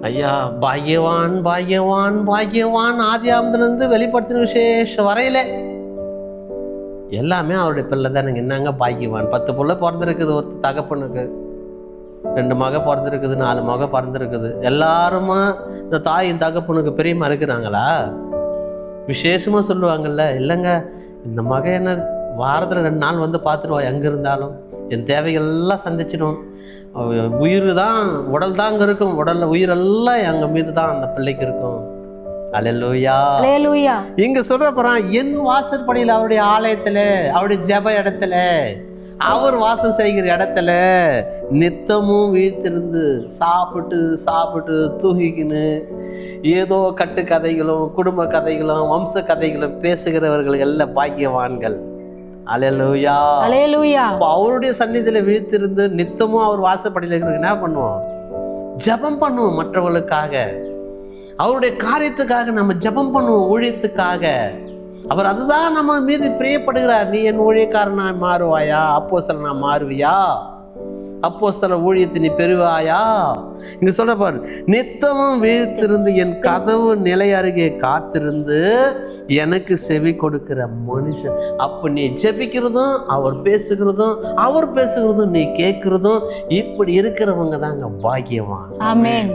ஐயா, பாக்யவான் பாக்யவான் பாக்யவான் ஆதியாமத்திலிருந்து வெளிப்படுத்தின விசேஷம் வரையில எல்லாமே அவருடைய பிள்ளை தானுங்க. என்னங்க பாக்யவான்? 10 புள்ள பிறந்திருக்குது ஒரு தகப்பனுக்கு, 2 மக பிறந்திருக்குது, 4 மக பிறந்திருக்குது. எல்லாருமா இந்த தாயின் தகப்பனுக்கு பெரியமா இருக்கிறாங்களா? விசேஷமா சொல்லுவாங்கல்ல, இல்லைங்க இந்த மக என்ன வாரத்தில் 2 நாள் வந்து பார்த்துடுவா, எங்கே இருந்தாலும் என் தேவைகள்லாம் சந்திச்சிடும். உயிர் தான், உடல் தான் அங்கே இருக்கும், உடலில் உயிரெல்லாம் எங்கள் மீது தான் அந்த பிள்ளைக்கு இருக்கும். அல்லேலூயா, அல்லேலூயா. இங்க சொல்ற போறான், என் வாசற்படியில் அவருடைய ஆலயத்துல, அவருடைய ஜெப இடத்துல, அவர் வாசம் செய்கிற இடத்துல நித்தமும் வீழ்த்திருந்து சாப்பிட்டு சாப்பிட்டு தூங்கிக்கின்னு ஏதோ கட்டு கதைகளும் குடும்ப கதைகளும் வம்ச கதைகளும் பேசுகிறவர்கள் எல்லாம் பாக்கியவான்கள். அல்லேலூயா, அல்லேலூயா. அவருடைய சந்நிதியில வீழ்த்திருந்து நித்தமும் அவர் வாசப்படியில் இருக்கிற என்ன பண்ணுவோம்? ஜெபம் பண்ணுவோம். மற்றவர்களுக்காக, அவருடைய காரியத்துக்காக நம்ம ஜெபம் பண்ணுவோம், ஊழியத்துக்காக. அவர் அதுதான் நம்ம மீது பிரியப்படுகிறார். நீ என் ஊழியக்காரனா மாறுவாயா? அப்போஸ்தலனா மாறுவியா? அப்போஸ்தல ஊழியத்தை நீ பெறுவாயா? இங்க சொல்ல பாரு, நித்தமும் வீழ்த்திருந்து என் கதவு நிலை அருகே காத்திருந்து எனக்கு செவி கொடுக்கிற மனுஷன். அப்ப நீ ஜெபிக்கிறதும் அவர் பேசுகிறதும் நீ கேட்கிறதும் இப்படி இருக்கிறவங்க தாங்க பாக்கியவான். ஆமென்.